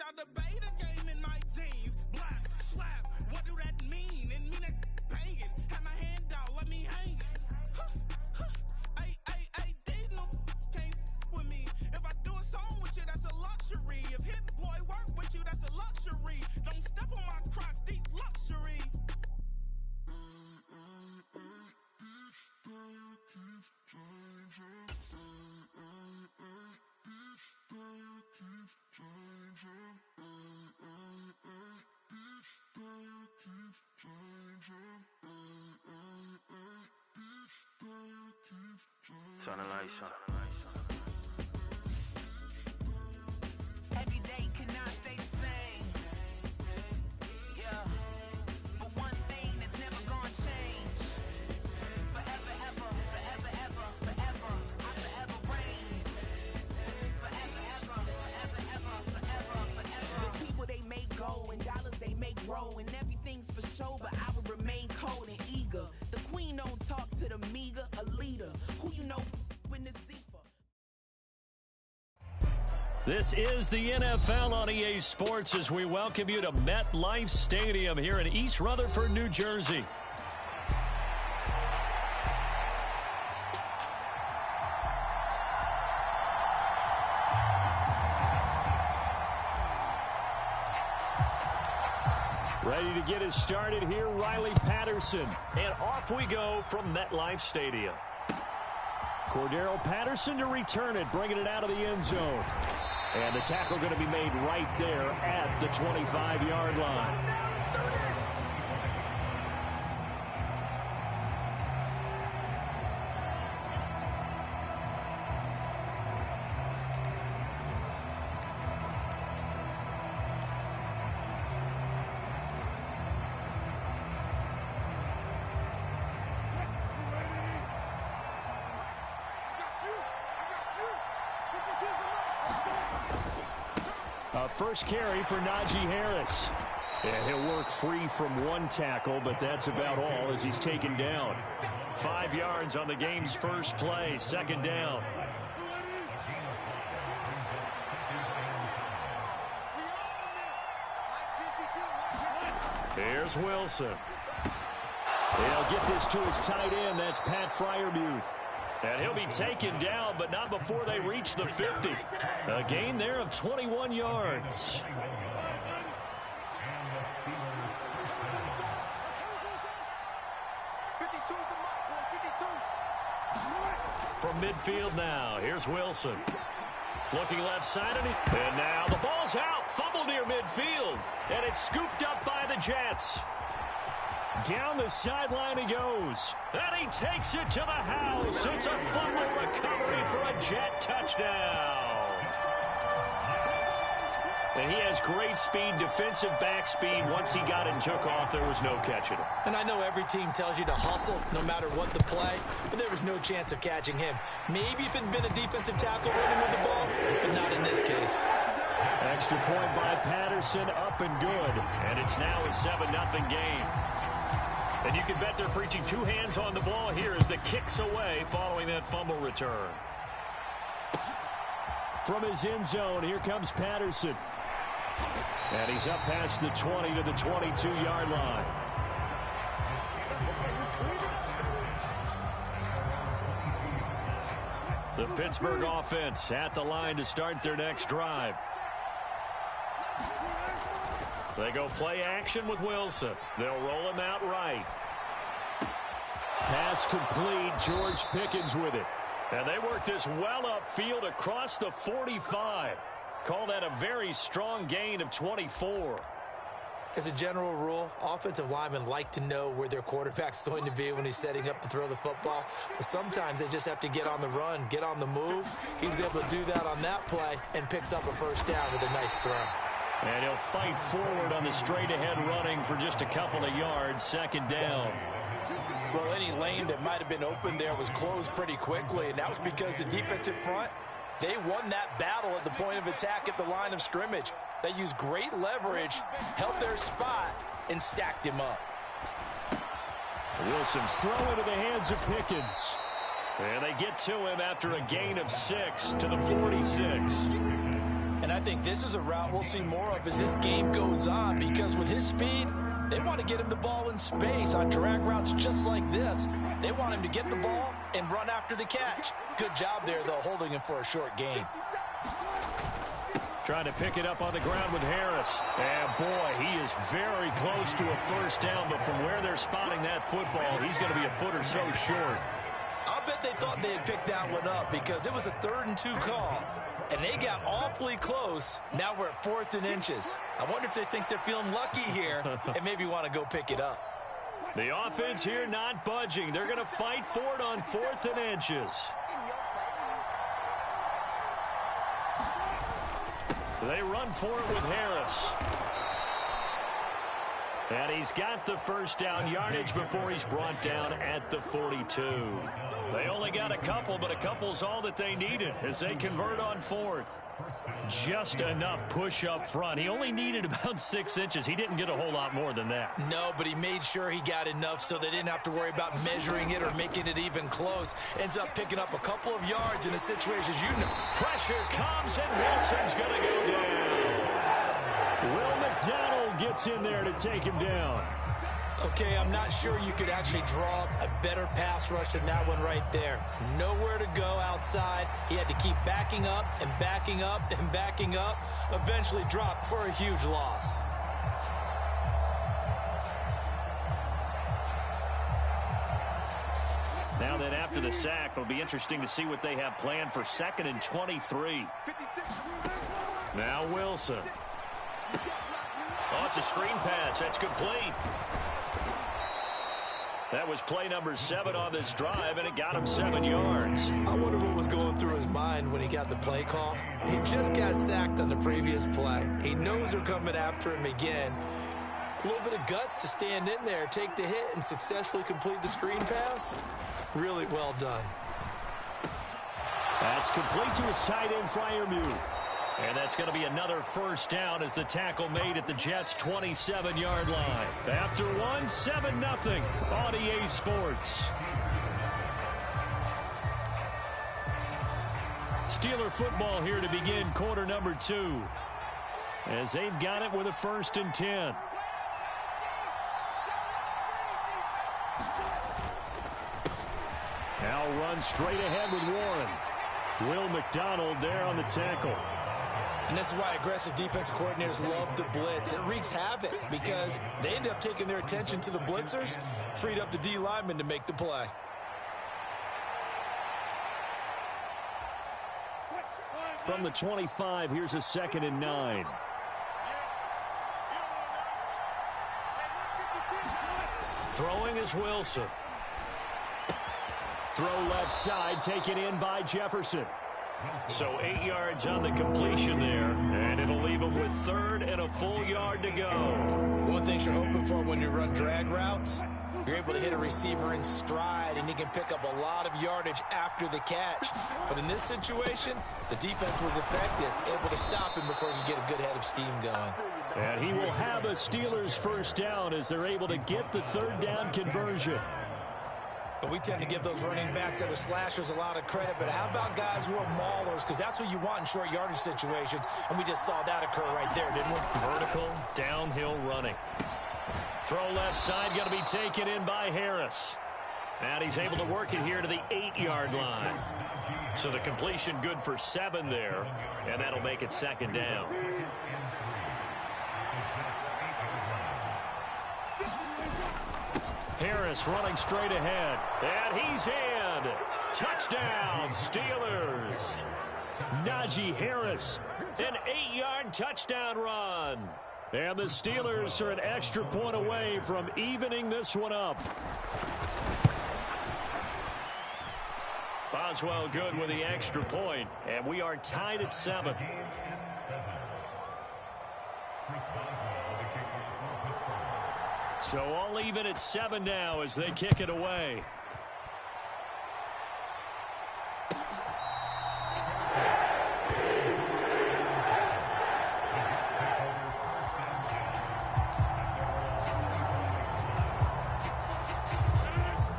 I debate a game in my jeans. Black, slap, what do that mean? It mean that banging. Have my hand out, let me hang it. Ay, these no can't with me. If I do a song with you, that's a luxury. If Hit Boy work with you, that's a luxury. Don't step on my Crocs, these luxury. Turn the lights on. Every day cannot stay the same. Yeah. But one thing that's never gonna change. Forever, ever, forever, ever, forever. I forever reign. Forever, ever, forever, ever, forever, forever. The people they make go and dollars they make grow. And everything's for show, but I will remain cold and eager. The queen don't talk to the meager, a leader. Who you know when the Zephyr. This is the NFL on EA Sports as we welcome you to MetLife Stadium here in East Rutherford, New Jersey. Ready to get us started here, Riley Patterson. And off we go from MetLife Stadium. Cordero Patterson to return it, bringing it out of the end zone. And the tackle going to be made right there at the 25-yard line. First carry for Najee Harris. And he'll work free from one tackle, but that's about all as he's taken down. 5 yards on the game's first play, second down. Here's Wilson. He'll get this to his tight end. That's Pat Freiermuth. And he'll be taken down, but not before they reach the 50. A gain there of 21 yards. From midfield now, here's Wilson. Looking left side, and now the ball's out. Fumble near midfield, and it's scooped up by the Jets. Down the sideline he goes. And he takes it to the house. It's a fumble recovery for a Jet touchdown. And he has great speed, defensive back speed. Once he got it and took off, there was no catching him. And I know every team tells you to hustle no matter what the play, but there was no chance of catching him. Maybe if it had been a defensive tackle running with the ball, but not in this case. Extra point by Patterson, up and good. And it's now a 7-0 game. And you can bet they're preaching two hands on the ball here as the kick's away following that fumble return. From his end zone, here comes Patterson. And he's up past the 20 to the 22-yard line. The Pittsburgh offense at the line to start their next drive. They go play action with Wilson. They'll roll him out right. Pass complete. George Pickens with it. And they work this well upfield across the 45. Call that a very strong gain of 24. As a general rule, offensive linemen like to know where their quarterback's going to be when he's setting up to throw the football. But sometimes they just have to get on the run, get on the move. He was able to do that on that play and picks up a first down with a nice throw. And he'll fight forward on the straight-ahead running for just a couple of yards, second down. Well, any lane that might have been open there was closed pretty quickly, and that was because the defensive front, they won that battle at the point of attack at the line of scrimmage. They used great leverage, held their spot, and stacked him up. Wilson's throw into the hands of Pickens. And they get to him after a gain of 6 to the 46. And I think this is a route we'll see more of as this game goes on, because with his speed, they want to get him the ball in space on drag routes just like this. They want him to get the ball and run after the catch. Good job there, though, holding him for a short gain. Trying to pick it up on the ground with Harris. And, boy, he is very close to a first down, but from where they're spotting that football, he's going to be a foot or so short. I'll bet they thought they had picked that one up because it was a 3rd and 2 call, and they got awfully close. Now we're at 4th and inches. I wonder if they think they're feeling lucky here and maybe want to go pick it up. The offense here not budging. They're going to fight for it on 4th and inches. They run for it with Harris. And he's got the first down yardage before he's brought down at the 42. They only got a couple, but a couple's all that they needed as they convert on 4th. Just enough push up front. He only needed about 6 inches. He didn't get a whole lot more than that. No, but he made sure he got enough so they didn't have to worry about measuring it or making it even close. Ends up picking up a couple of yards in a situation, as you know. Pressure comes, and Wilson's going to go down. Will McDonald gets in there to take him down. Okay, I'm not sure you could actually draw a better pass rush than that one right there. Nowhere to go outside. He had to keep backing up and backing up and backing up. Eventually dropped for a huge loss. Now then, after the sack, it'll be interesting to see what they have planned for 2nd and 23. Now Wilson. Oh, it's a screen pass. That's complete. That was play number 7 on this drive, and it got him 7 yards. I wonder what was going through his mind when he got the play call. He just got sacked on the previous play. He knows they're coming after him again. A little bit of guts to stand in there, take the hit, and successfully complete the screen pass. Really well done. That's complete to his tight end, Freiermuth. And that's going to be another first down as the tackle made at the Jets' 27-yard line. After one, 7-0 on EA Sports. Steeler football here to begin quarter number 2. As they've got it with a 1st and 10. Now run straight ahead with Warren. Will McDonald there on the tackle. And this is why aggressive defensive coordinators love to blitz. It wreaks havoc because they end up taking their attention to the blitzers, freed up the D lineman to make the play. From the 25, here's a 2nd and 9. Throwing is Wilson. Throw left side, taken in by Jefferson. So 8 yards on the completion there, and it'll leave him with 3rd and a full yard to go. One thing you're hoping for when you run drag routes, you're able to hit a receiver in stride, and he can pick up a lot of yardage after the catch. But in this situation, the defense was effective, able to stop him before he could get a good head of steam going. And he will have a Steelers first down as they're able to get the 3rd down conversion. And we tend to give those running backs that are slashers a lot of credit, but how about guys who are maulers? Because that's what you want in short yardage situations, and we just saw that occur right there, didn't we? Vertical, downhill running. Throw left side, going to be taken in by Harris. And he's able to work it here to the 8-yard line. So the completion good for 7 there, and that'll make it 2nd down. Harris running straight ahead, and he's in. Touchdown, Steelers. Najee Harris, an 8-yard touchdown run. And the Steelers are an extra point away from evening this one up. Boswell good with the extra point, and we are tied at 7. So all even at 7 now as they kick it away.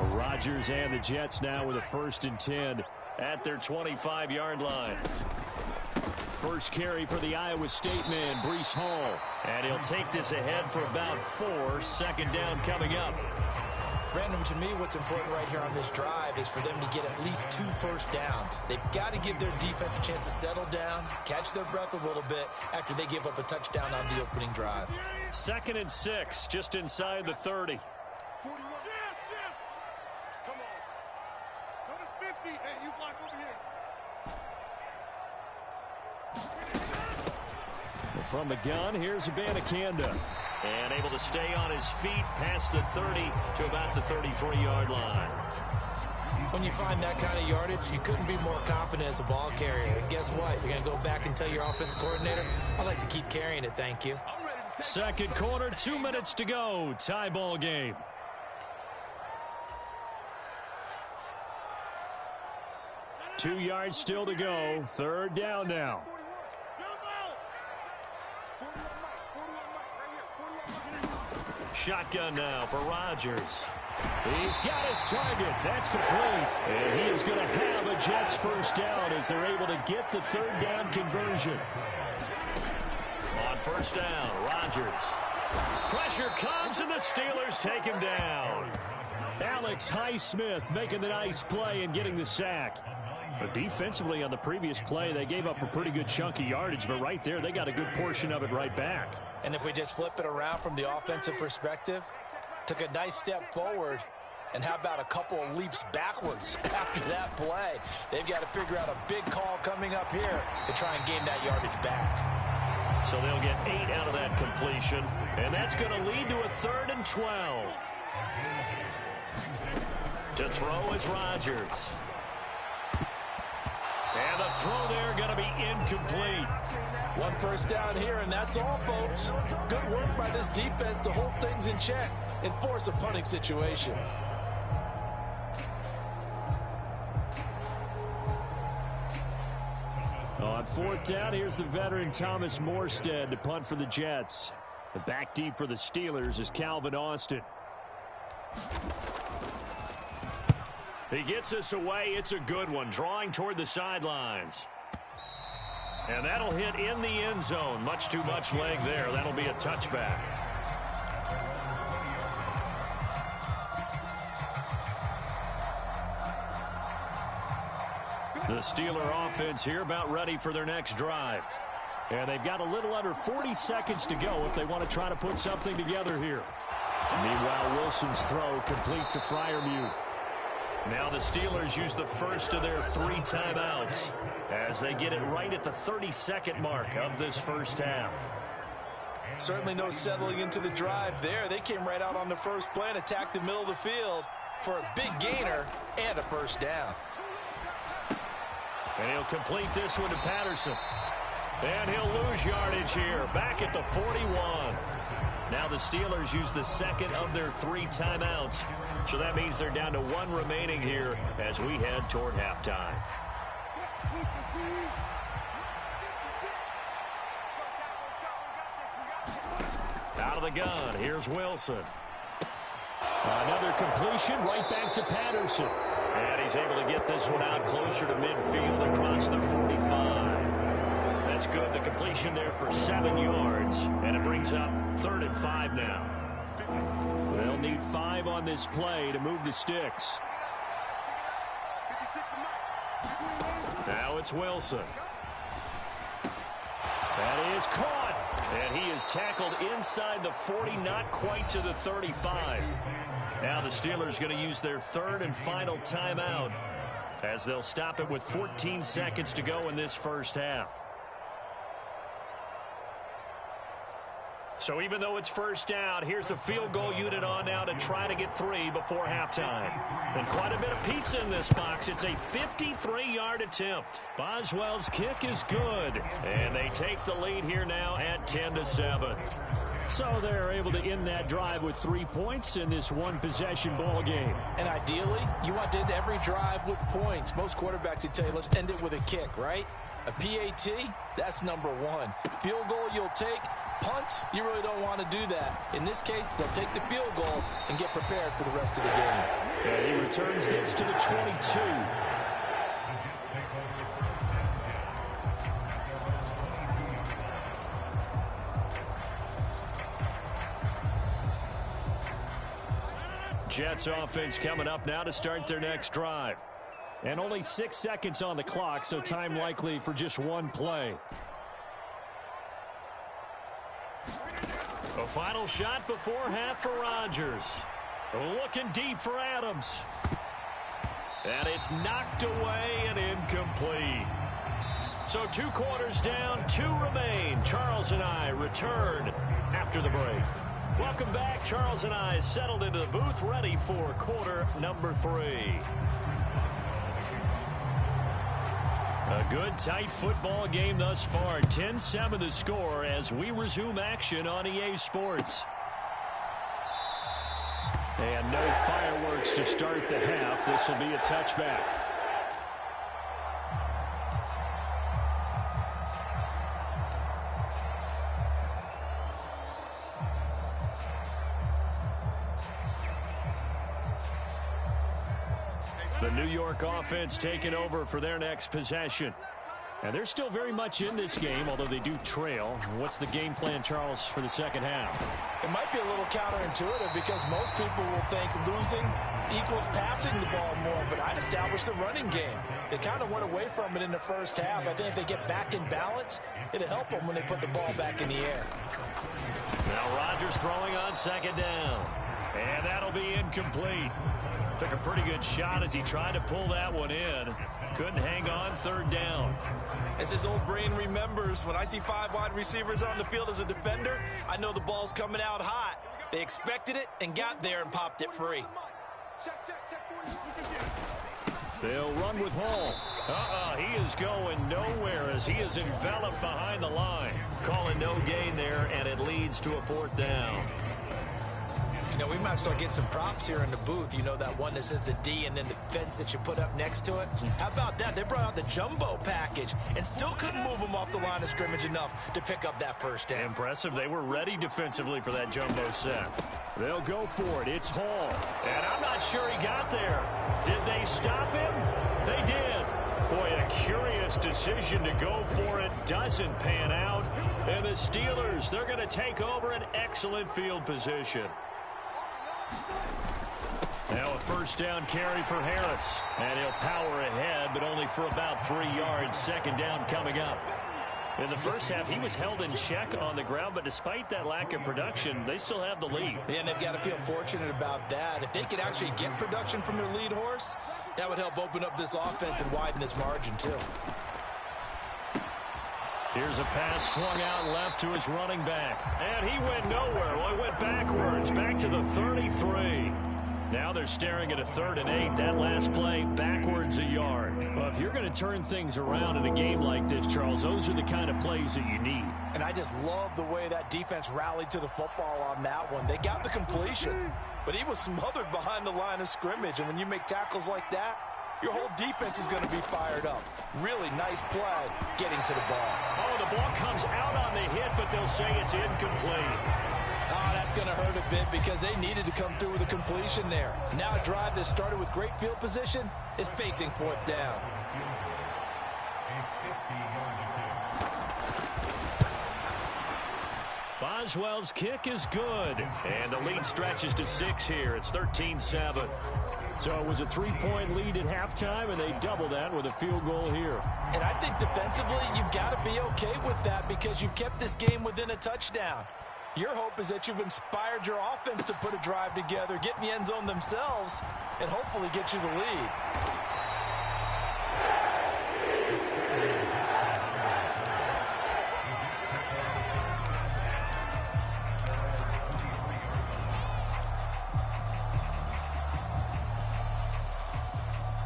Rodgers and the Jets now with a 1st and 10 at their 25-yard line. first carry for the Iowa State man, Breece Hall. And he'll take this ahead for about 4. Second down coming up. Brandon, to me, what's important right here on this drive is for them to get at least 2 first downs. They've got to give their defense a chance to settle down, catch their breath a little bit after they give up a touchdown on the opening drive. 2nd and 6, just inside the 30. Come on. Go to 50, and you block over here. From the gun, here's Abanikanda. And able to stay on his feet past the 30 to about the 33-yard line. When you find that kind of yardage, you couldn't be more confident as a ball carrier. And guess what? You're going to go back and tell your offensive coordinator, I'd like to keep carrying it, thank you. Second quarter, 2 minutes to go. Tie ball game. Two yards still to go. Third down now. Shotgun now for Rodgers. He's got his target. That's complete. And he is going to have a Jets first down as they're able to get the third down conversion. On first down, Rodgers. Pressure comes and the Steelers take him down. Alex Highsmith making the nice play and getting the sack. But defensively on the previous play, they gave up a pretty good chunk of yardage, but right there, they got a good portion of it right back. And if we just flip it around from the offensive perspective, took a nice step forward, and how about a couple of leaps backwards after that play? They've got to figure out a big call coming up here to try and gain that yardage back. So they'll get 8 out of that completion, and that's going to lead to a 3rd and 12. To throw is Rodgers. And the throw there going to be incomplete. 1 first down here, and that's all, folks. Good work by this defense to hold things in check and force a punting situation. On 4th down, here's the veteran Thomas Morstead to punt for the Jets. The back deep for the Steelers is Calvin Austin. He gets us away. It's a good one, drawing toward the sidelines. And that'll hit in the end zone. Much too much leg there. That'll be a touchback. The Steeler offense here about ready for their next drive. And they've got a little under 40 seconds to go if they want to try to put something together here. Meanwhile, Wilson's throw complete to Freiermuth. Now the Steelers use the first of their 3 timeouts as they get it right at the 32nd mark of this first half. Certainly no settling into the drive there. They came right out on the first play and attacked the middle of the field for a big gainer and a first down. And he'll complete this one to Patterson. And he'll lose yardage here, back at the 41. Now the Steelers use the second of their 3 timeouts. So that means they're down to 1 remaining here as we head toward halftime. Out of the gun, here's Wilson. Another completion right back to Patterson. And he's able to get this one out closer to midfield across the 45. That's good. The completion there for 7 yards. And it brings up 3rd and 5 now. They'll need 5 on this play to move the sticks. Now it's Wilson. That is caught. And he is tackled inside the 40, not quite to the 35. Now the Steelers going to use their 3rd and final timeout as they'll stop it with 14 seconds to go in this first half. So even though it's first down, here's the field goal unit on now to try to get 3 before halftime. And quite a bit of pizza in this box. It's a 53-yard attempt. Boswell's kick is good. And they take the lead here now at 10-7. So they're able to end that drive with 3 points in this one-possession ball game. And ideally, you want to end every drive with points. Most quarterbacks would tell you, let's end it with a kick, right? A PAT, that's number 1. Field goal you'll take. Punts, you really don't want to do that. In this case, they'll take the field goal and get prepared for the rest of the game. And he returns this to the 22. Jets offense coming up now to start their next drive. And only 6 seconds on the clock, so time likely for just one play. A final shot before half for Rodgers. Looking deep for Adams. And it's knocked away and incomplete. So 2 quarters down, 2 remain. Charles and I return after the break. Welcome back. Charles and I settled into the booth, ready for quarter number 3. A good, tight football game thus far. 10-7 the score as we resume action on EA Sports. And no fireworks to start the half. This will be a touchback. The New York offense taking over for their next possession. And they're still very much in this game, although they do trail. What's the game plan, Charles, for the second half? It might be a little counterintuitive because most people will think losing equals passing the ball more, but I'd establish the running game. They kind of went away from it in the first half. I think if they get back in balance, it'll help them when they put the ball back in the air. Now Rodgers throwing on second down. And that'll be incomplete. Took a pretty good shot as he tried to pull that one in. Couldn't hang on, third down. As his old brain remembers, when I see 5 wide receivers on the field as a defender, I know the ball's coming out hot. They expected it and got there and popped it free. They'll run with Hall. He is going nowhere as he is enveloped behind the line. Calling no gain there, and it leads to a 4th down. You know, we might start getting some props here in the booth. You know, that one that says the D and then the fence that you put up next to it? How about that? They brought out the jumbo package and still couldn't move them off the line of scrimmage enough to pick up that first down. Impressive. They were ready defensively for that jumbo set. They'll go for it. It's Hall. And I'm not sure he got there. Did they stop him? They did. Boy, a curious decision to go for it. Doesn't pan out. And the Steelers, they're going to take over an excellent field position. Now a first down carry for Harris. And he'll power ahead, but only for about 3 yards. Second down coming up. In the first half, he was held in check on the ground, but despite that lack of production, they still have the lead. Yeah, and they've got to feel fortunate about that. If they could actually get production from their lead horse, that would help open up this offense and widen this margin, too. Here's a pass swung out left to his running back. And he went nowhere. Well, he went backwards, back to the 33. Now they're staring at a 3rd and 8. That last play, backwards a yard. Well, if you're going to turn things around in a game like this, Charles, those are the kind of plays that you need. And I just love the way that defense rallied to the football on that one. They got the completion, but he was smothered behind the line of scrimmage. And when you make tackles like that, your whole defense is going to be fired up. Really nice play getting to the ball. Oh, the ball comes out on the hit, but they'll say it's incomplete. Oh, that's going to hurt a bit because they needed to come through with a completion there. Now a drive that started with great field position is facing 4th down. Boswell's kick is good. And the lead stretches to 6 here. It's 13-7. So it was a 3-point lead at halftime, and they double that with a field goal here. And I think defensively, you've got to be okay with that because you've kept this game within a touchdown. Your hope is that you've inspired your offense to put a drive together, get in the end zone themselves, and hopefully get you the lead.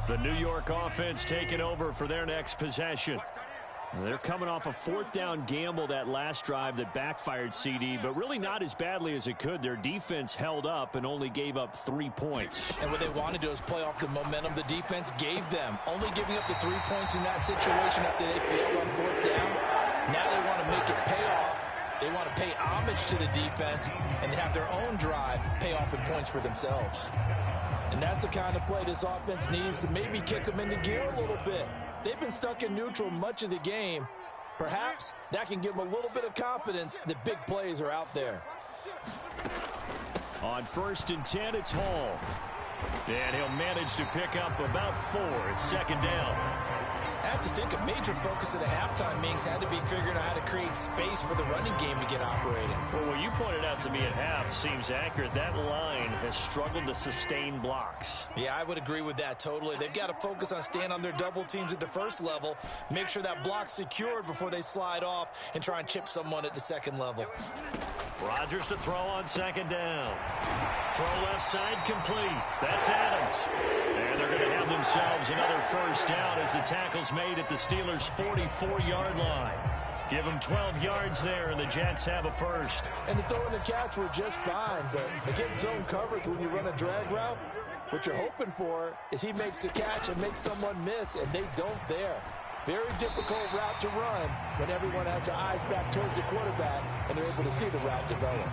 The New York offense taking over for their next possession. They're coming off a 4th down gamble that last drive that backfired CD, but really not as badly as it could. Their defense held up and only gave up 3 points. And what they want to do is play off the momentum the defense gave them. Only giving up the 3 points in that situation after they failed on 4th down. Now they want to make it pay off. They want to pay homage to the defense and have their own drive pay off in points for themselves. And that's the kind of play this offense needs to maybe kick them into gear a little bit. They've been stuck in neutral much of the game. Perhaps that can give them a little bit of confidence that big plays are out there. On 1st and 10, it's Hall. And he'll manage to pick up about 4. It's 2nd down. I have to think a major focus of the halftime meetings had to be figuring out how to create space for the running game to get operating. Well, what you pointed out to me at half seems accurate. That line has struggled to sustain blocks. Yeah, I would agree with that totally. They've got to focus on staying on their double teams at the first level, make sure that block's secured before they slide off and try and chip someone at the second level. Rodgers to throw on 2nd down. Throw left side complete. That's Adams. And they're going to have themselves another 1st down as the tackle's made at the Steelers' 44-yard line. Give them 12 yards there, and the Jets have a 1st. And the throw and the catch were just fine, but against zone coverage when you run a drag route, what you're hoping for is he makes the catch and makes someone miss, and they don't there. Very difficult route to run when everyone has their eyes back towards the quarterback and they're able to see the route develop.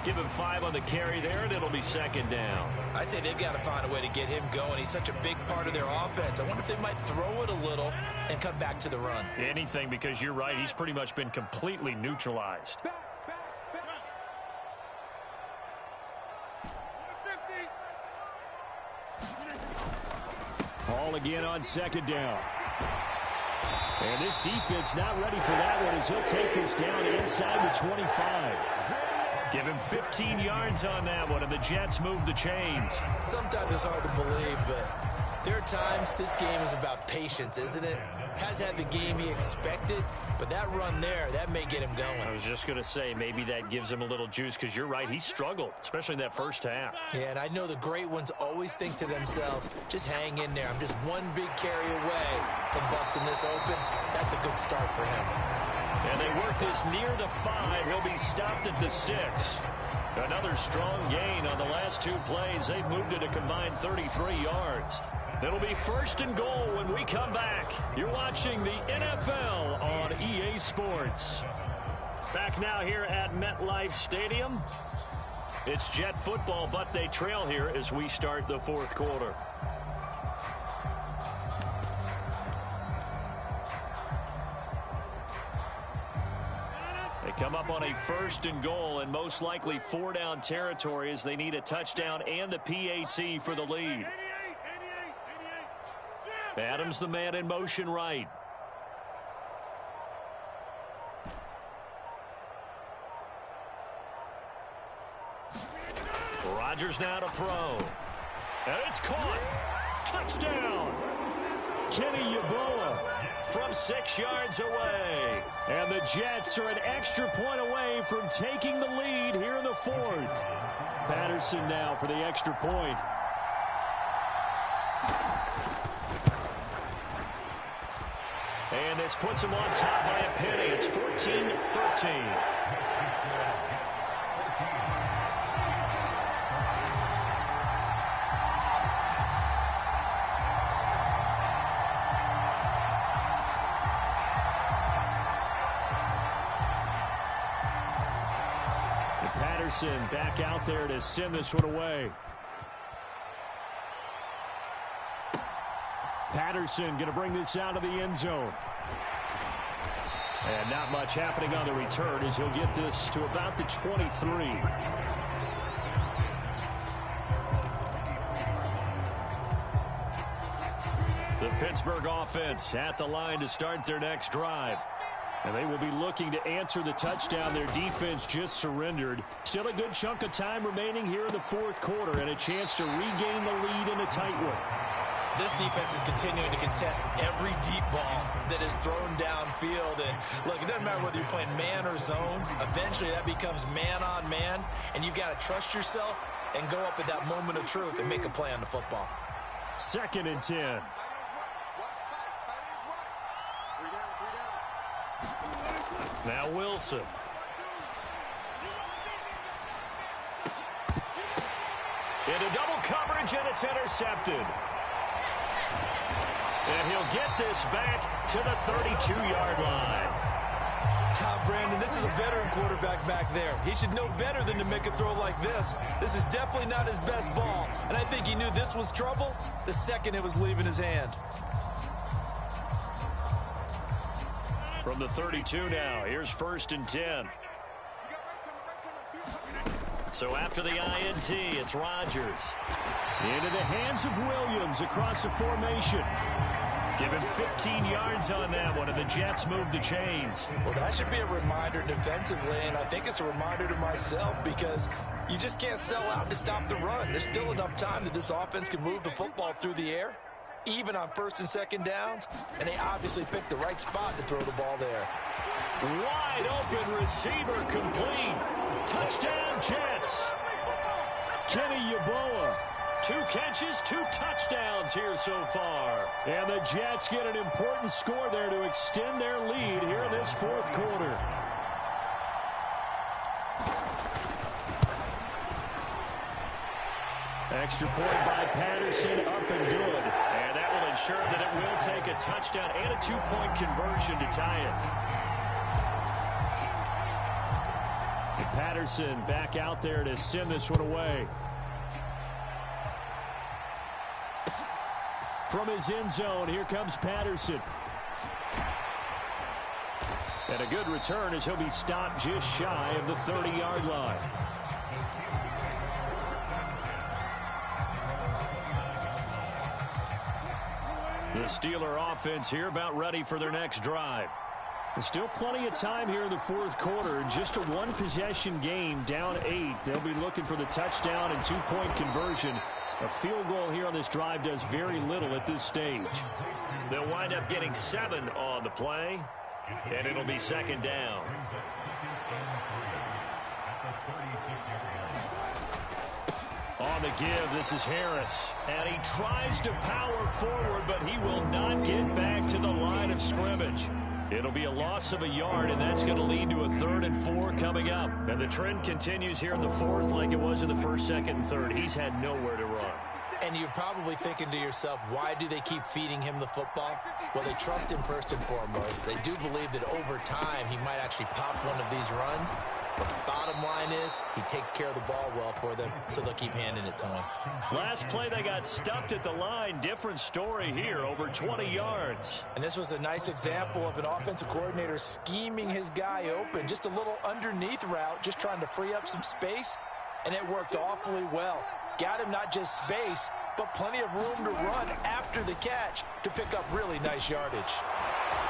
Give him 5 on the carry there, and it'll be 2nd down. I'd say they've got to find a way to get him going. He's such a big part of their offense. I wonder if they might throw it a little and come back to the run. Anything, because you're right. He's pretty much been completely neutralized. Hall again on 2nd down. And this defense not ready for that one as he'll take this down inside the 25. Give him 15 yards on that one, and the Jets move the chains. Sometimes it's hard to believe, but there are times this game is about patience, isn't it? Has had the game he expected, but that run there, that may get him going. I was just going to say, maybe that gives him a little juice, because you're right, he struggled, especially in that 1st half. Yeah, and I know the great ones always think to themselves, just hang in there. I'm just one big carry away from busting this open. That's a good start for him. And they work this near the 5. He'll be stopped at the 6. Another strong gain on the last 2 plays. They've moved it a combined 33 yards. It'll be 1st and goal when we come back. You're watching the NFL on EA Sports. Back now here at MetLife Stadium. It's Jet football, but they trail here as we start the 4th quarter. They come up on a 1st and goal, and most likely 4-down territory as they need a touchdown and the PAT for the lead. Adams the man in motion right. Rodgers now to throw. And it's caught. Touchdown. Kenny Yeboah from 6 yards away. And the Jets are an extra point away from taking the lead here in the 4th. Patterson now for the extra point. And this puts him on top by a penny. It's 14-13. Patterson back out there to send this one away. Patterson going to bring this out of the end zone. And not much happening on the return as he'll get this to about the 23. The Pittsburgh offense at the line to start their next drive. And they will be looking to answer the touchdown their defense just surrendered. Still a good chunk of time remaining here in the 4th quarter and a chance to regain the lead in a tight one. This defense is continuing to contest every deep ball that is thrown downfield. And look, it doesn't matter whether you're playing man or zone. Eventually that becomes man on man, and you've got to trust yourself and go up at that moment of truth and make a play on the football. 2nd and 10. Now Wilson. Into double coverage, and it's intercepted. And he'll get this back to the 32-yard line. Brandon, this is a veteran quarterback back there. He should know better than to make a throw like this. This is definitely not his best ball. And I think he knew this was trouble the second it was leaving his hand. From the 32 now, here's 1st and 10. So after the INT, it's Rodgers. Into the hands of Williams across the formation. Give him 15 yards on that one, and the Jets move the chains. Well, that should be a reminder defensively, and I think it's a reminder to myself because you just can't sell out to stop the run. There's still enough time that this offense can move the football through the air, even on first and second downs, and they obviously picked the right spot to throw the ball there. Wide open receiver complete. Touchdown, Jets. Kenny Yeboah. 2 catches, 2 touchdowns here so far. And the Jets get an important score there to extend their lead here in this fourth quarter. Extra point by Patterson, up and good. And that will ensure that it will take a touchdown and a 2-point conversion to tie it. And Patterson back out there to send this one away. From his end zone, here comes Patterson. And a good return as he'll be stopped just shy of the 30-yard line. The Steeler offense here about ready for their next drive. There's still plenty of time here in the fourth quarter. Just a one-possession game, down 8. They'll be looking for the touchdown and 2-point conversion. A field goal here on this drive does very little at this stage. They'll wind up getting 7 on the play, and it'll be second down. On the give, this is Harris. And he tries to power forward, but he will not get back to the line of scrimmage. It'll be a loss of a yard, and that's going to lead to a 3rd and 4 coming up. And the trend continues here in the fourth like it was in the first, second, and third. He's had nowhere to run. And you're probably thinking to yourself, why do they keep feeding him the football? Well, they trust him first and foremost. They do believe that over time he might actually pop one of these runs. But the bottom line is he takes care of the ball well for them, so they'll keep handing it to him. Last play, they got stuffed at the line. Different story here, over 20 yards. And this was a nice example of an offensive coordinator scheming his guy open. Just a little underneath route, just trying to free up some space, and it worked awfully well. Got him not just space, but plenty of room to run after the catch to pick up really nice yardage.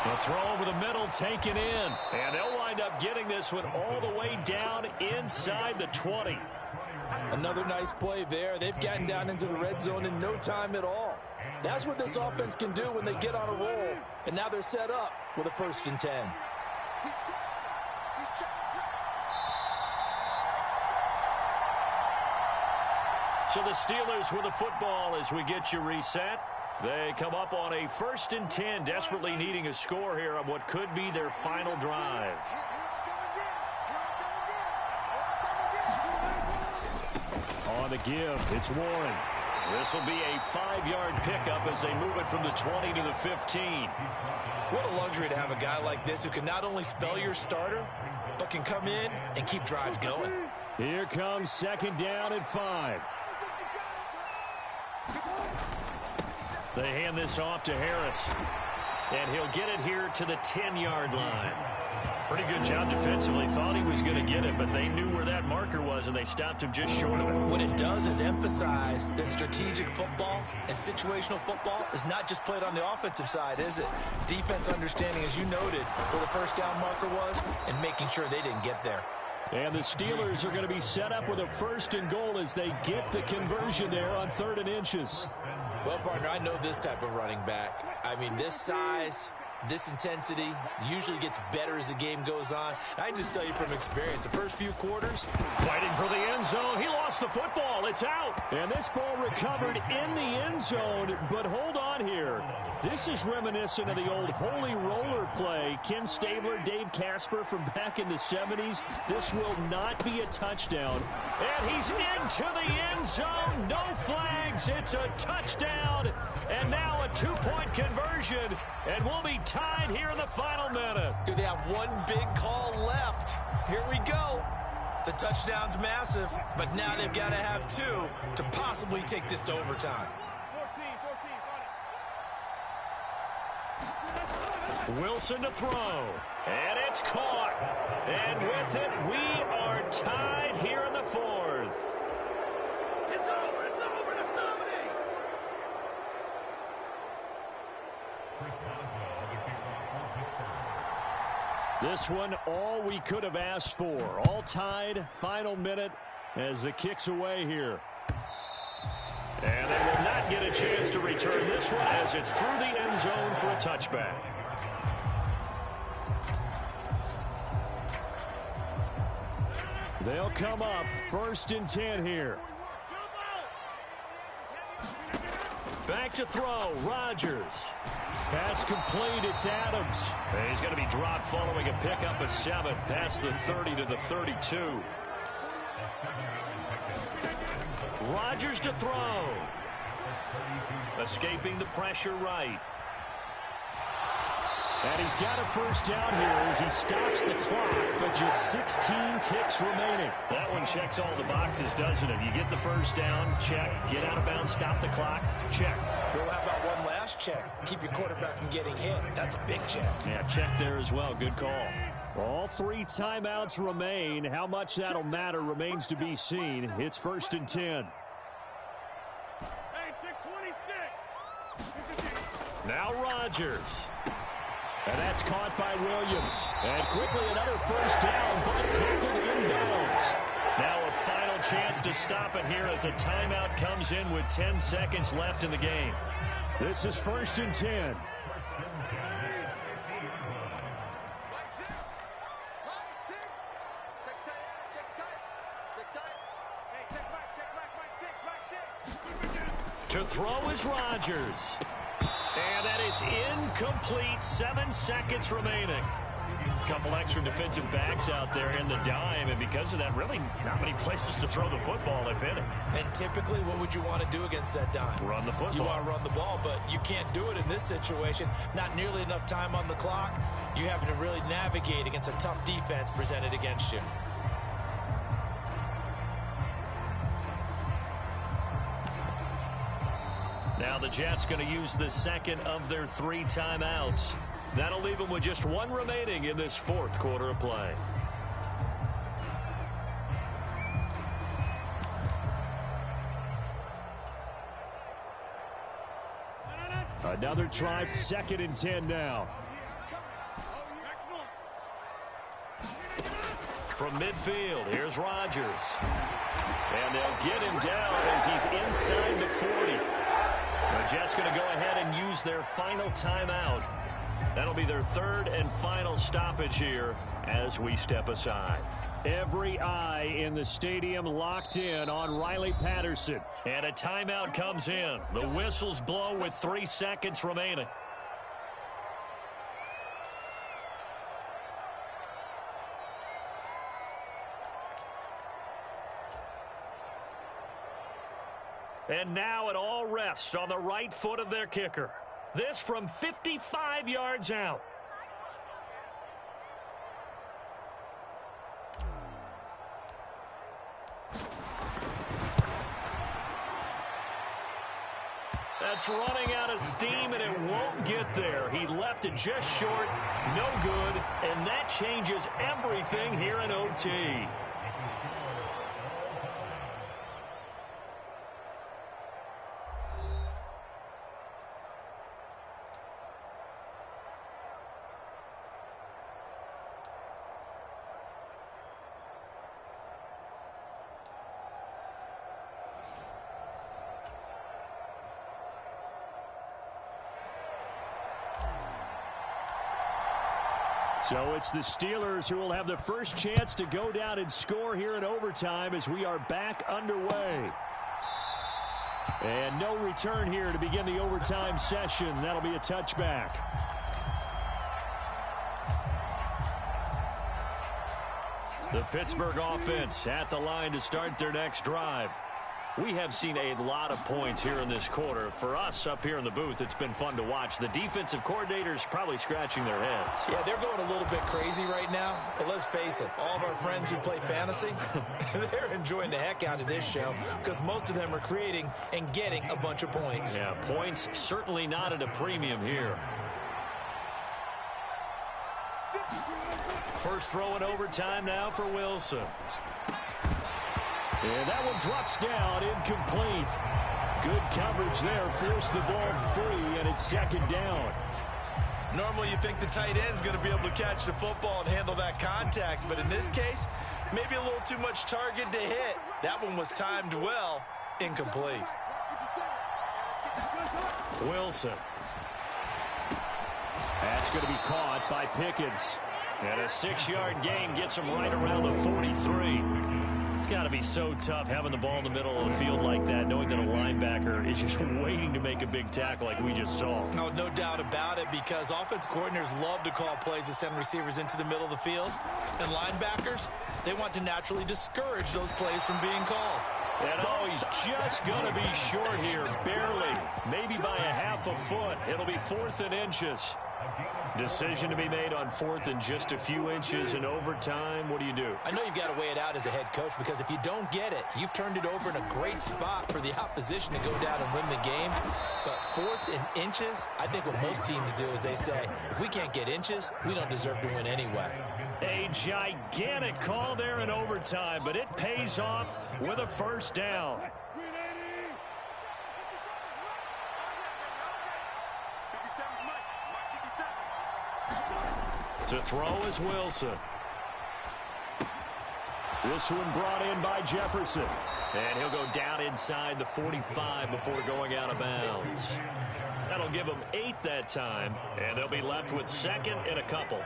The throw over the middle taken in. And they'll wind up getting this one all the way down inside the 20. Another nice play there. They've gotten down into the red zone in no time at all. That's what this offense can do when they get on a roll. And now they're set up with a 1st and 10. So the Steelers with the football as we get you reset. They come up on a 1st and 10, desperately needing a score here on what could be their final drive. On the give, it's Warren. This will be a 5-yard pickup as they move it from the 20 to the 15. What a luxury to have a guy like this who can not only spell your starter, but can come in and keep drives going. Here comes 2nd down and 5. They hand this off to Harris. And he'll get it here to the 10-yard line. Pretty good job defensively. Thought he was going to get it, but they knew where that marker was, and they stopped him just short of it. What it does is emphasize that strategic football and situational football is not just played on the offensive side, is it? Defense understanding, as you noted, where the 1st down marker was and making sure they didn't get there. And the Steelers are going to be set up with a 1st and goal as they get the conversion there on 3rd and inches. Well, partner, I know this type of running back. I mean, this size, this intensity usually gets better as the game goes on. I just tell you from experience, the first few quarters. Fighting for the end zone. He lost the football. It's out. And this ball recovered in the end zone, but hold on here. This is reminiscent of the old holy roller play. Ken Stabler, Dave Casper from back in the 70s. This will not be a touchdown. And he's into the end zone. No flags. It's a touchdown. And now a 2-point conversion. And we'll be tied here in the final minute. Do they have one big call left? Here we go. The touchdown's massive, but now they've got to have 2 to possibly take this to overtime. Wilson to throw. And it's caught. And with it, we are tied here in the 4th. This one, all we could have asked for. All tied, final minute as the kick's away here. And they will not get a chance to return this one as it's through the end zone for a touchback. They'll come up 1st and 10 here. Back to throw, Rodgers. Pass complete, it's Adams. And he's going to be dropped following a pickup of 7 past the 30 to the 32. Rodgers to throw. Escaping the pressure right. And he's got a 1st down here as he stops the clock, but just 16 ticks remaining. That one checks all the boxes, doesn't it? You get the 1st down, check. Get out of bounds, stop the clock, check. Well, how about one last check? Keep your quarterback from getting hit. That's a big check. Yeah, check there as well. Good call. All 3 timeouts remain. How much that'll matter remains to be seen. It's 1st and 10. Now Rodgers. And that's caught by Williams. And quickly another 1st down, but tackled inbounds. Now a final chance to stop it here as a timeout comes in with 10 seconds left in the game. This is 1st and 10. To throw is Rodgers. And that is incomplete. 7 seconds remaining. A couple extra defensive backs out there in the dime, and because of that, really not many places to throw the football, if any. And typically, what would you want to do against that dime? Run the football. You want to run the ball, but you can't do it in this situation. Not nearly enough time on the clock. You having to really navigate against a tough defense presented against you. Now the Jets going to use the 2nd of their 3 timeouts. That'll leave them with just 1 remaining in this 4th quarter of play. Another try, 2nd and 10 now. From midfield, here's Rodgers. And they'll get him down as he's inside the 40. The Jets going to go ahead and use their final timeout. That'll be their 3rd and final stoppage here as we step aside. Every eye in the stadium locked in on Riley Patterson. And a timeout comes in. The whistles blow with 3 seconds remaining. And now it all rests on the right foot of their kicker. This from 55 yards out. That's running out of steam, and it won't get there. He left it just short, no good, and that changes everything here in OT. So it's the Steelers who will have the first chance to go down and score here in overtime as we are back underway. And no return here to begin the overtime session. That'll be a touchback. The Pittsburgh offense at the line to start their next drive. We have seen a lot of points here in this quarter. For us up here in the booth, it's been fun to watch. The defensive coordinators probably scratching their heads. Yeah, they're going a little bit crazy right now. But let's face it, all of our friends who play fantasy, they're enjoying the heck out of this show because most of them are creating and getting a bunch of points. Yeah, points certainly not at a premium here. First throw in overtime now for Wilson. And that one drops down, incomplete. Good coverage there, forced the ball free, and it's second down. Normally you think the tight end's going to be able to catch the football and handle that contact, but in this case, maybe a little too much target to hit. That one was timed well, incomplete. Wilson. That's going to be caught by Pickens. And a 6-yard gain gets him right around the 43. It's got to be so tough having the ball in the middle of the field like that, knowing that a linebacker is just waiting to make a big tackle like we just saw. No doubt about it, because offense coordinators love to call plays to send receivers into the middle of the field. And linebackers, they want to naturally discourage those plays from being called. And oh, he's just going to be short here, barely. Maybe by a half a foot. It'll be 4th and inches. Decision to be made on 4th and just a few inches in overtime. What do you do? I know you've got to weigh it out as a head coach, because if you don't get it, you've turned it over in a great spot for the opposition to go down and win the game. But 4th and inches, I think what most teams do is they say, if we can't get inches, we don't deserve to win anyway. A gigantic call there in overtime, but it pays off with a first down. To throw is Wilson. This one brought in by Jefferson. And he'll go down inside the 45 before going out of bounds. That'll give them 8 that time, and they'll be left with 2nd and a couple.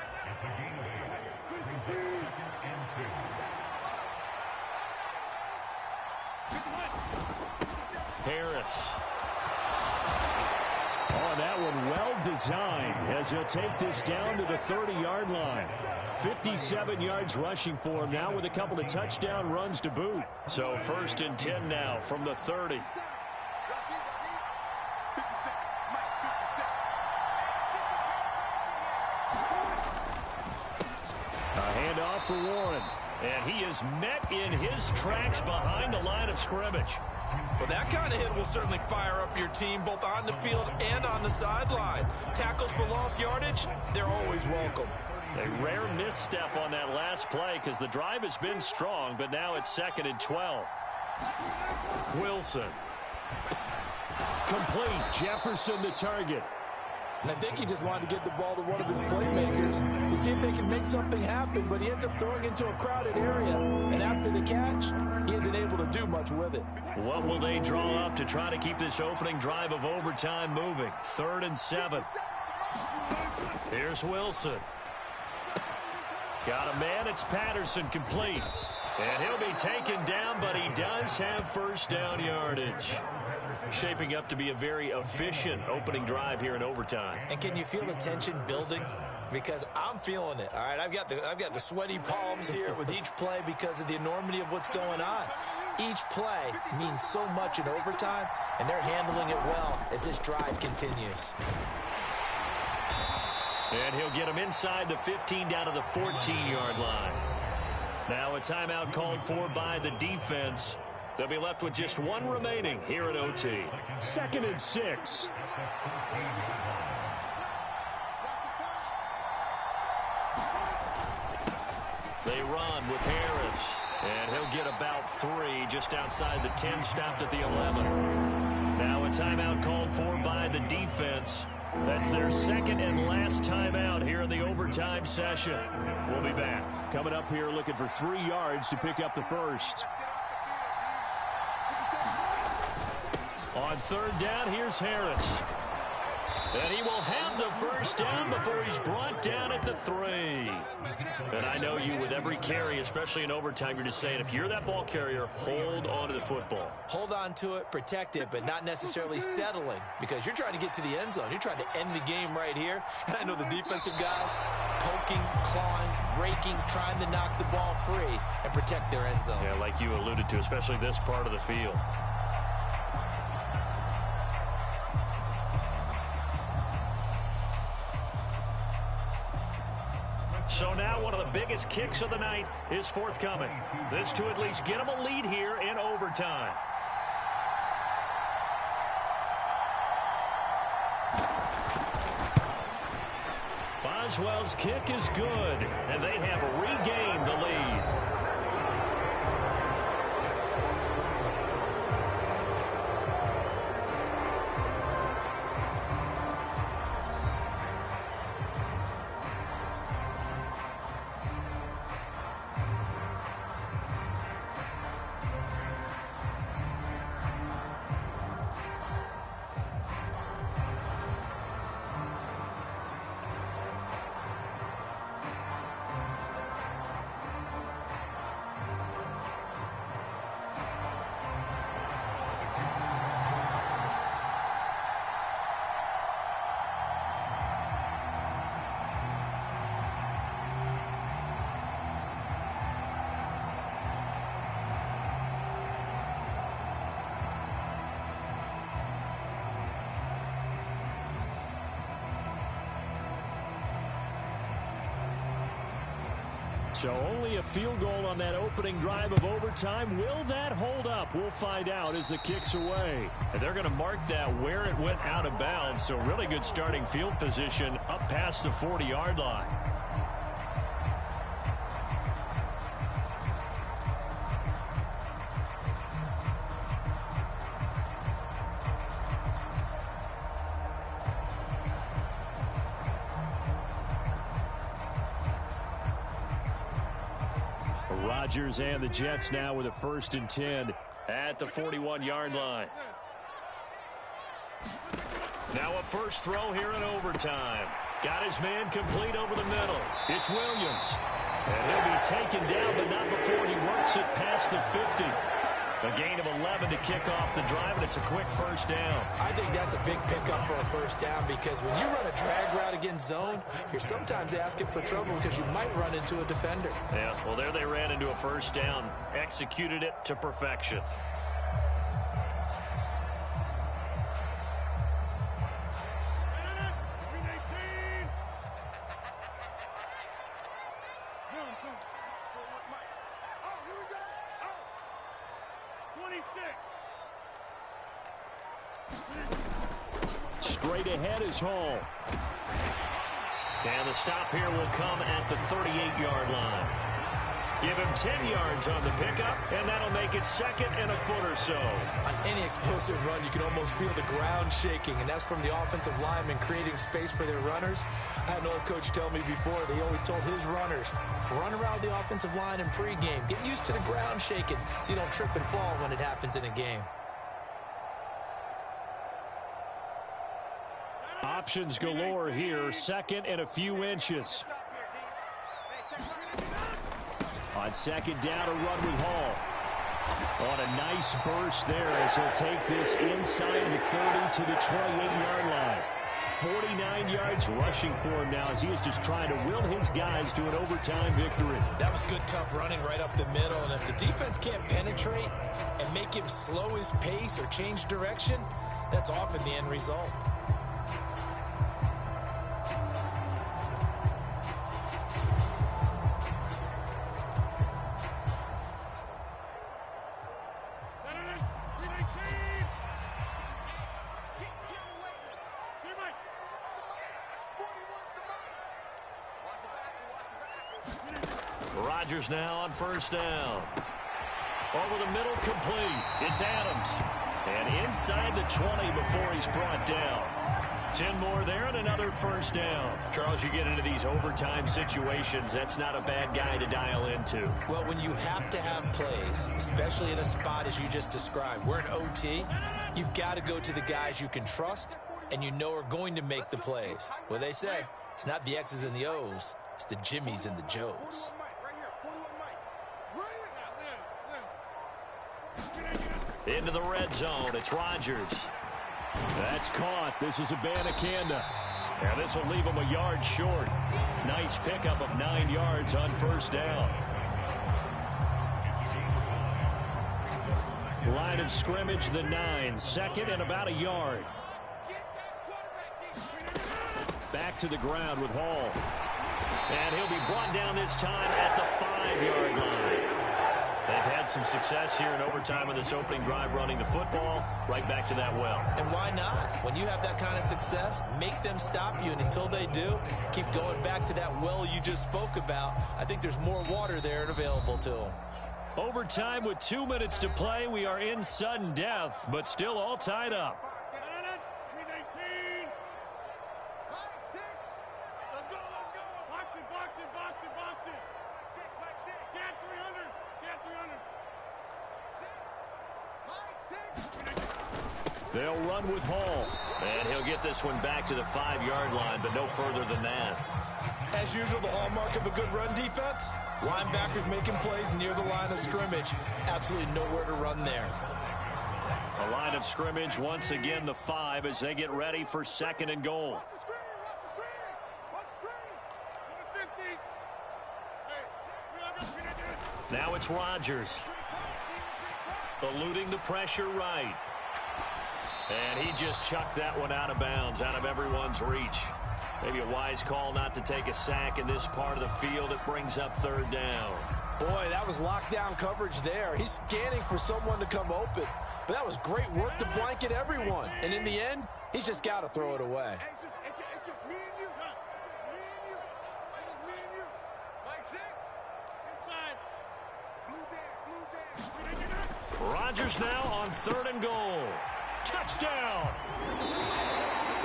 Harris. Oh, and that one well designed as he'll take this down to the 30-yard line. 57 yards rushing for him now with a couple of touchdown runs to boot. So 1st and 10 now from the 30. A handoff for Warren. And he is met in his tracks behind the line of scrimmage. Well, that kind of hit will certainly fire up your team both on the field and on the sideline. Tackles for lost yardage, they're always welcome. A rare misstep on that last play because the drive has been strong, but now it's 2nd and 12. Wilson. Complete. Jefferson the target. And I think he just wanted to get the ball to one of his playmakers to see if they can make something happen, but he ends up throwing into a crowded area. And after the catch, he isn't able to do much with it. What will they draw up to try to keep this opening drive of overtime moving? 3rd and 7. Here's Wilson. Got a man. It's Patterson, complete. And he'll be taken down, but he does have first down yardage. Shaping up to be a very efficient opening drive here in overtime. And can you feel the tension building? Because I'm feeling it. All right, I've got the sweaty palms here with each play because of the enormity of what's going on. Each play means so much in overtime, and they're handling it well as this drive continues. And he'll get him inside the 15 down to the 14-yard line. Now a timeout called for by the defense. They'll be left with just one remaining here at OT. 2nd and 6. They run with Harris. And he'll get about 3 just outside the 10, stopped at the 11. Now a timeout called for by the defense. That's their 2nd and last timeout here in the overtime session. We'll be back. Coming up here looking for 3 yards to pick up the first. On 3rd down, here's Harris. And he will have the first down before he's brought down at the 3. And I know you, with every carry, especially in overtime, you're just saying, if you're that ball carrier, hold on to the football. Hold on to it, protect it, but not necessarily settling, because you're trying to get to the end zone. You're trying to end the game right here. And I know the defensive guys poking, clawing, raking, trying to knock the ball free and protect their end zone. Yeah, like you alluded to, especially this part of the field. So now one of the biggest kicks of the night is forthcoming. This to at least get them a lead here in overtime. Boswell's kick is good, and they have regained the lead. So only a field goal on that opening drive of overtime. Will that hold up? We'll find out as the kick's away. And they're going to mark that where it went out of bounds. So really good starting field position up past the 40-yard line. Rodgers and the Jets now with a 1st and 10 at the 41-yard line. Now a first throw here in overtime. Got his man complete over the middle. It's Williams. And he'll be taken down, but not before he works it past the 50. A gain of 11 to kick off the drive, and it's a quick first down. I think that's a big pickup for a first down because when you run a drag route against zone, you're sometimes asking for trouble because you might run into a defender. Yeah, well, there they ran into a first down. Executed it to perfection. Straight ahead is Hall. And the stop here will come at the 38-yard line. Give him 10 yards on the pickup, and that'll make it 2nd and a foot or so. On any explosive run, you can almost feel the ground shaking, and that's from the offensive linemen creating space for their runners. I had an old coach tell me before, they always told his runners, run around the offensive line in pregame. Get used to the ground shaking so you don't trip and fall when it happens in a game. Options galore here. 2nd and a few inches. On 2nd down, a run with Hall. On a nice burst there as he'll take this inside the 30 to the 28-yard line. 49 yards rushing for him now as he is just trying to will his guys to an overtime victory. That was good, tough running right up the middle. And if the defense can't penetrate and make him slow his pace or change direction, that's often the end result. Rodgers now on first down. Over the middle, complete. It's Adams. And inside the 20 before he's brought down. 10 more there and another first down. Charles, you get into these overtime situations, that's not a bad guy to dial into. Well, when you have to have plays, especially in a spot as you just described, we're in OT, you've got to go to the guys you can trust and you know are going to make the plays. Well, they say it's not the X's and the O's, it's the Jimmies and the Joes. Into the red zone, it's Rodgers. That's caught. This is Abanikanda. And this will leave him a yard short. Nice pickup of 9 yards on first down. Line of scrimmage, the 9. 2nd and about a yard. Back to the ground with Hall. And he'll be brought down this time at the 5-yard line. They've had some success here in overtime in this opening drive running the football. Right back to that well. And why not? When you have that kind of success, make them stop you. And until they do, keep going back to that well you just spoke about. I think there's more water there and available to them. Overtime with 2 minutes to play. We are in sudden death, but still all tied up. They'll run with Hall. And he'll get this one back to the 5-yard line, but no further than that. As usual, the hallmark of a good run defense, linebackers making plays near the line of scrimmage. Absolutely nowhere to run there. A line of scrimmage, once again the 5 as they get ready for 2nd and goal. Now it's Rodgers. Eluding the pressure right. And he just chucked that one out of bounds, out of everyone's reach. Maybe a wise call not to take a sack in this part of the field. It brings up third down. Boy, that was lockdown coverage there. He's scanning for someone to come open. But that was great work to blanket everyone. And in the end, he's just got to throw it away. It's just me and you. It's just me and you. Mike check. Inside. Blue there. Rodgers now on 3rd and goal. Touchdown!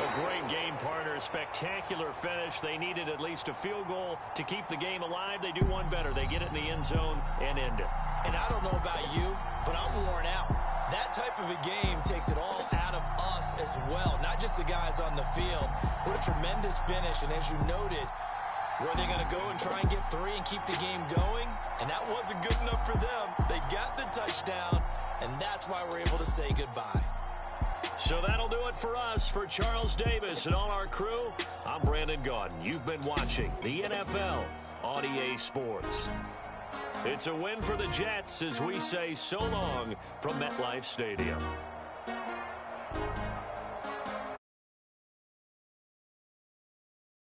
A great game partner, spectacular finish. They needed at least a field goal to keep the game alive. They do one better. They get it in the end zone and end it. And I don't know about you, but I'm worn out. That type of a game takes it all out of us as well, not just the guys on the field. What a tremendous finish, and as you noted, were they going to go and try and get 3 and keep the game going? And that wasn't good enough for them. They got the touchdown, and that's why we're able to say goodbye. So that'll do it for us. For Charles Davis and all our crew, I'm Brandon Gaudin. You've been watching the NFL on EA Sports. It's a win for the Jets as we say so long from MetLife Stadium.